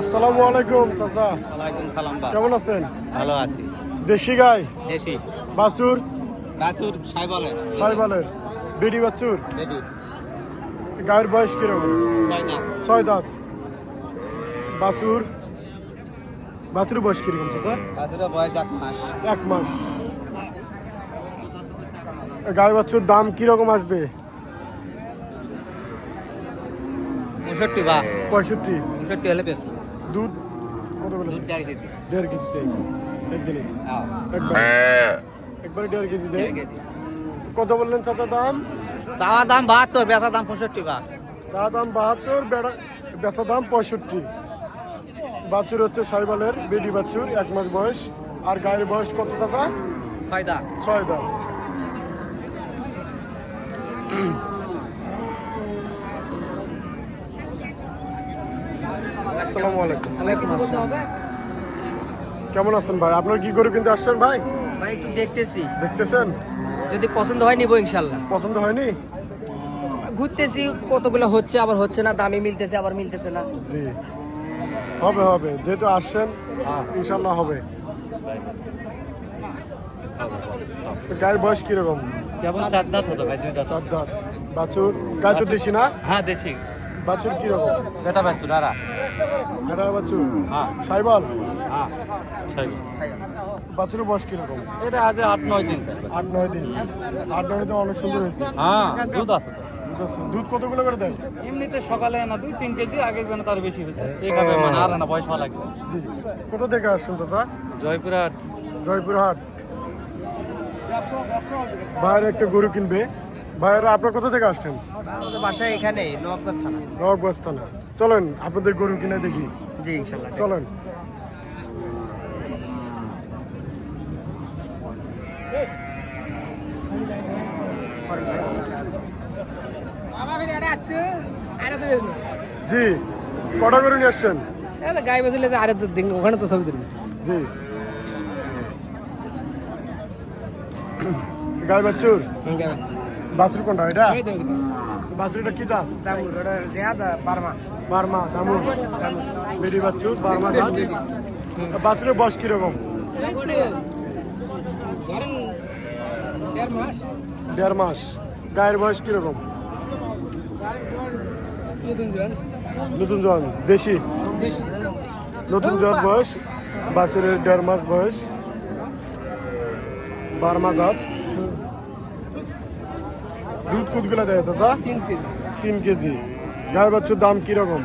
আসসালামু আলাইকুম চাচা। ওয়ালাইকুম সালাম। কেমন আছেন? ভালো আছি। দেশি গাই, দেশি বাছুর, বাছুর সাইবলের সাইবালের, বেডি বাছুর। রেডি গায়ের বয়স কিরকম? 6 দাম। 6 দাঁত। বাছুর, বাছুরের বয়স কিরকম চাচা? বাছুরের বয়স 1 মাস। 1 মাস। গাই বাছুর দাম কিরকম আসবে? 65 বা 65। 65 হলে বেশ। দুধ কত বলে? দুধ 4 কেজি। 1.5 কেজি দেয় একদিনে? হ্যাঁ, একবারে 1.5 কেজি দেয়। 1.5 কেজি। কত বললেন চাচা দাম? চাওয়া দাম 72, বেচা দাম 65 বা। চা দাম 72, বেচা দাম 65। বাছুর হচ্ছে সাইবালের বেডি বাছুর, 1 মাস বয়স। আর গায়ের বয়স কত চাচা? 6 দাম। 6 দাম। আসসালামু আলাইকুম। ওয়ালাইকুম আসসালাম। কেমন আছেন ভাই? আপনার কি গরু কিনতে আসছেন ভাই? ভাই একটু দেখতেছি, দেখতেছেন? যদি পছন্দ হয় নিবো ইনশাআল্লাহ। পছন্দ হয়নি? ঘুরতেছি, কতগুলো হচ্ছে আবার হচ্ছে না, দামি মিলতেছে আবার মিলতেছে না। জি, হবে হবে, যেহেতু আসছেন ইনশাল্লাহ হবে। গায়ের বয়স কিরকম? কেমন 4 দাঁত হতো ভাই? 2 দাঁত। 4 দাঁত। বাছুর গায়ে তো দেশি না? হ্যাঁ, দেশি। বাছুর কিরকম? বেটা বাছুর আরা। ভেড়া বাছুর? হ্যাঁ, সাইবাল? হ্যাঁ। সাইবল। বাছুরের বয়স কিরকম? এটা আজ 8-9 দিন। 8-9 দিন। 8-9 দিন অনেক সুন্দর হয়েছে। হ্যাঁ, দুধ আছে তো। দুধ আছে। দুধ কতগুলো করে দেয়? এমনিতে সকালে না 2-3 কেজি, আগের জন্য তার বেশি হয়েছে। এইভাবে মানে আর না পয়সা লাগবে। জি। কোথা থেকে আসছেন চাচা? জয়পুরহাট। জয়পুরহাট। ভাইয়ের একটা গরু কিনবে। ভাইয়েরা আপনার কোথা থেকে আসছেন? আমাদের বাসা এখানে নবাবগঞ্জ থানা। নবাবগঞ্জ থানা। চলেন আপনাদের গরু কিনে দেখি। জি ইনশাআল্লাহ। চলেন। জি, কটা গরু নিয়ে আসছেন? গাই বাজলে যে আরে দিন ওখানে তো ছবি তুলবি। জি। গাই বাছুর? বাছুর কোনটা এটা? বাছুর এটা কি জাত? বার্মা, দামুর। বেডি বাছুর, বার্মা জাত। বাছুরের বয়স কিরকম? 1.5 মাস। গায়ের বয়স কিরকম? নতুন জন, দেশি? নতুন জন বয়স। বাছুরের 1.5 মাস বয়স। বার্মা জাত। দুধ কতগুলো দেয় চাচা? 3 কেজি। গায়ের বাছুর দাম কিরকম?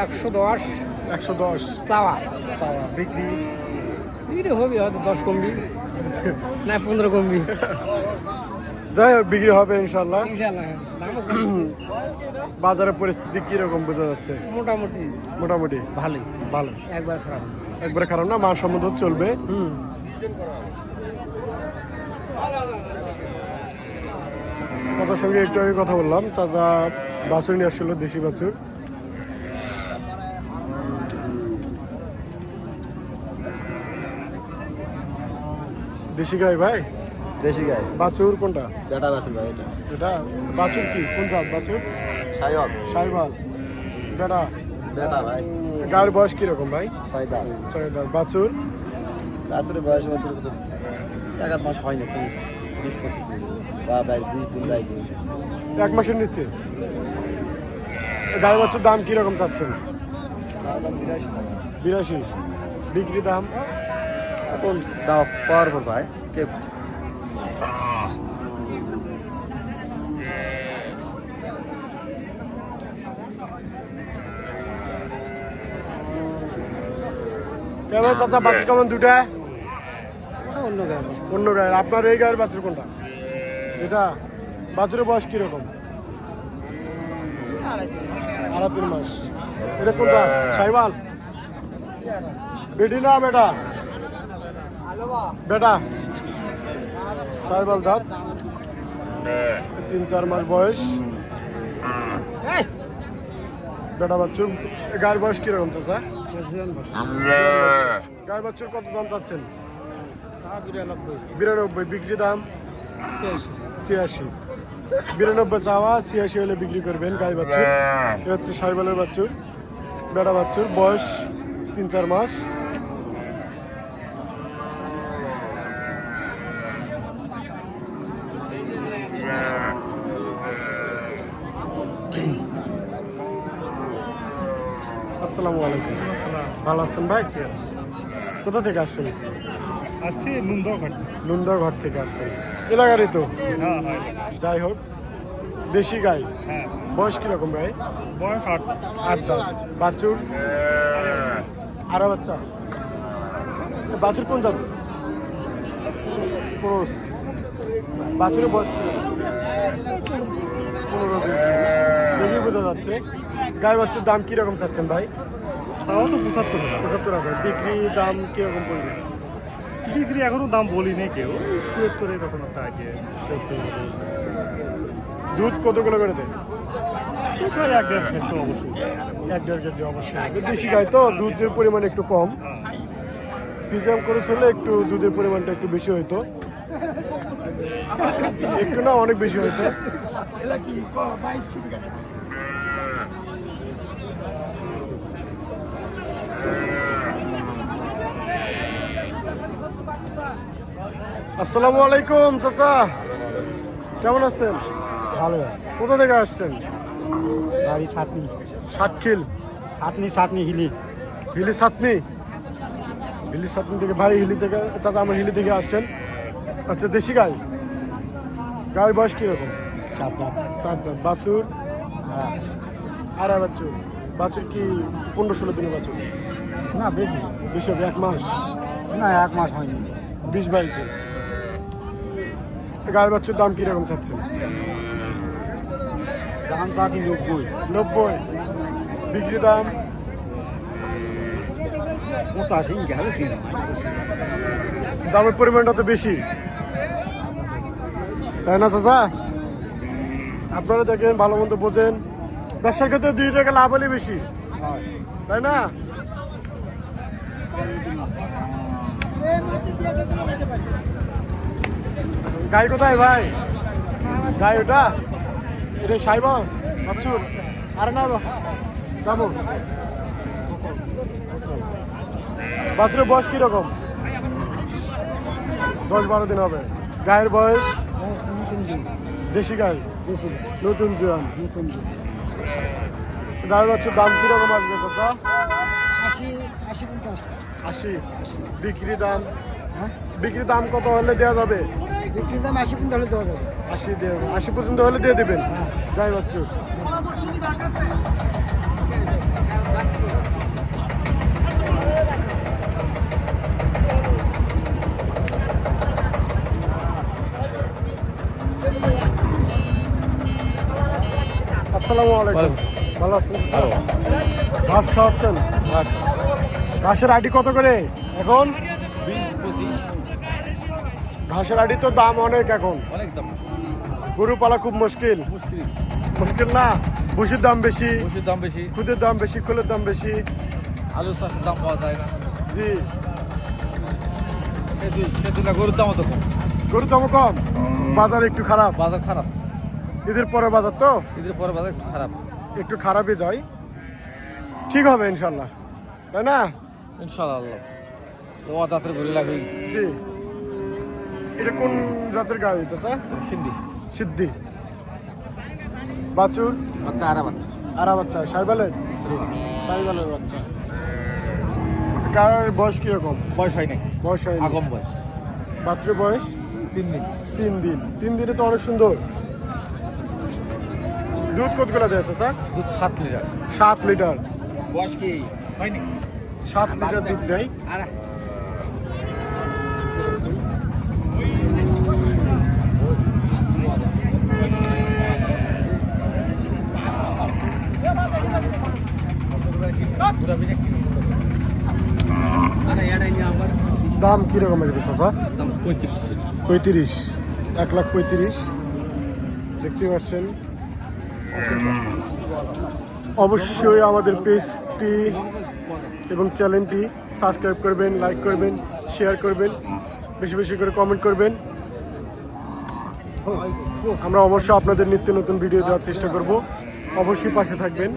110। 110। চাওয়া চাওয়া। বিক্রি? হবে হয়তো 10 কমবি না 15 কমবি। যাই হোক, বিক্রি হবে ইনশাল্লাহ। ইনশাআল্লাহ। বাজারের পরিস্থিতি কিরকম বোঝা যাচ্ছে? মোটামুটি মোটামুটি ভালোই। ভালো। একবার খারাপ। একবারে খারাপ না, মাস সম্মত চলবে। চাচার সঙ্গে একটু আগে কথা বললাম। চাচা বাছুর নিয়ে আসছিল, দেশি বাছুর। দেশি গাই ভাই? দেশি গাই। বাছুর কোনটা? বেটা বাছুর ভাই এটা। এটা বাছুর কি? কোন জাত বাছুর? সাইবল। সাইবাল। বেটা? বেটা ভাই। গায়ের বয়স কিরকম ভাই? 6 দাম। 6 দাঁত। বাছুর? বাছুরের বয়স হচ্ছে 1 মাস হয় না, 20-25 দিন বা 20 দিন যাই দিন। 1 মাসের নিচে। গায়ের বাছুর দাম কিরকম চাচ্ছেন? 82। বিক্রি দাম? এখন দাও পাওয়ার পর ভাই। কেমন চাচা বাছুর কেমন দুটা? অন্য গাই। অন্য গায়ের? আপনার এই গায়ের বাছুর কোনটা? এটা? বাছুরের বয়স কিরকম? 2.5 মাস। এটা কোন জাত? সাইবাল? বেডি না বেটা? বেটা? সাইবাল জাত। 3-4 মাস বয়স। বেটা বাছুর। গায়ের বয়স কিরকম চাচা? গায়ের বাছুর কত দাম চাচ্ছেন? 92 বিক্রি দাম 86 92 চাওয়া 86 হলে বিক্রি করবেন গাই বাছুর। এ হচ্ছে সাইবালের বাছুর, বেড়া বাছুর, বয়স 3-4 মাস। আসসালামু আলাইকুম। ভালো আছেন ভাই? কোথা থেকে আসছেন? আছি নুনদঘাট। লুন্দাঘর থেকে আসছেন, এলাকারই তো। হ্যাঁ হ্যাঁ যাই হোক, দেশি গাই, হ্যাঁ। বয়স কিরকম ভাই? বয়স 8 দাঁত। বাছুর আড়া বাচ্চা। বাছুর কোন জাত? ক্রস। বাছুরের বয়স 15-20 দিন দেখেই বোঝা যাচ্ছে। গাই বাছুর দাম কিরকম চাচ্ছেন ভাই? তাও তো 75,000। 75,000। বিক্রি দাম কিরকম পড়বে? বিক্রি এখনো দাম বলিনি কেউ, ৭০ এরকম একটা আগে। 70। দুধ কতগুলো করে দেয়? ১-১.৫ কেজি তো অবশ্যই। 1-1.5 কেজি অবশ্যই। দেশি গাই তো দুধের পরিমাণ একটু কম। ফিজিয়াম ক্রস হলে একটু দুধের পরিমাণটা একটু বেশি হইতো, একটু না অনেক বেশি হইতো। আসসালামু আলাইকুম চাচা, কেমন আছেন? ভালো। কোথা থেকে আসছেন? গাড়ি ছাতনি ষাটখিল ছাতনি হিলি। হিলি সাতনি। হিলি সাতনি থেকে ভাই, হিলি থেকে চাচা আমার হিলি থেকে আসছেন। আচ্ছা, দেশি গাই, গায়ের বয়স কিরকম? 7 দাঁত। 4 দাঁত। বাছুর হ্যাঁ। আড়াই বাছুর। বাছুর কি 15-16 দিনের বাছুর? না বেশি, বেশি হবে, 1 মাস, না 1 মাস হয়নি। 20-22 দিন। গায়ের বাছুর দাম কিরকম চাচ্ছেন? দাম চাচ্ছি 90। 90। বিক্রি দাম 85 গেল কি? দামের পরিমাণটা তো বেশি, তাই না চাচা? আপনারা দেখেন, ভালো মন্দ বোঝেন, ব্যবসার ক্ষেত্রে 2 টাকা লাভ হলে বেশি, তাই না? গাই কোথায় ভাই? গাই ওটা, এটা সাইব বাছুর। আরে না যাবো। বাছুরের বয়স কিরকম? 10-12 দিন হবে। গায়ের বয়স দেশি গাই, নতুন জোয়ান। গায়ের বাছুর দাম কিরকম আসবে চাচা? 80। বিক্রি দাম? বিক্রি দাম কত হলে দেওয়া যাবে? বিক্রির দাম 80 পর্যন্ত হলে দেওয়া যাবে। 80 পর্যন্ত হলে দিয়ে দেবেন গাই বাছুর। আসসালামু আলাইকুম। ভালো আছেন চাচা? ঘাস খাওয়াচ্ছেন? ঘাসের আইডি কত করে এখন? 20-25। ঘাসের আইডি তো দাম অনেক এখন, অনেক দাম। গরু পালা খুব মুশকিল। মুশকিল না, ভুষির দাম বেশি, ওষুধের দাম বেশি, খুদের দাম বেশি, খোলের দাম বেশি। আলু চাষের দাম পাওয়া যায় না। জি, সেদিন গরুর দামও তো কম। গরুর দাম কম, বাজার একটু খারাপ। বাজার খারাপ, ঈদের পরে বাজার তো ঈদের পরে বাজার খারাপ। একটু খারাপই যায়, ঠিক হবে ইনশাল্লাহ, তাই না? ইনশাআল্লাহ। ও দাঁতের ঘুরে লাগবে। জি। এটা কোন জাতের গাই চাচা? সিন্ধি সিদ্ধি। বাছুর বাচ্চা, আরা বাচ্চা। আরা বাচ্চা, সাইবালের? সাইবালের বাচ্চা। গায়ের বয়স কিরকম? বয়স হয় নাই, বয়স হয় আগম বয়স। বাছুরের বয়স 3 দিন। 3 দিন। 3 দিনে তো অনেক সুন্দর। দুধ কতগুলো দেয় চাচা? দুধ 7 লিটার। 7 লিটার। বয়স কি হয়নি? 7 লিটার দুধ দেয়। আরা দাম কিরকম আসবে চাচা? দাম 35। 35। 1,35,000 দেখতে পাচ্ছেন। অবশ্যই আমাদের পেজটি এবং চ্যানেলটি সাবস্ক্রাইব করবেন, লাইক করবেন, শেয়ার করবেন। বেশি বেশি করে কমেন্ট করবেন। আমরা অবশ্যই আপনাদের নিত্য নতুন ভিডিও দেওয়ার চেষ্টা করব, অবশ্যই পাশে থাকবেন।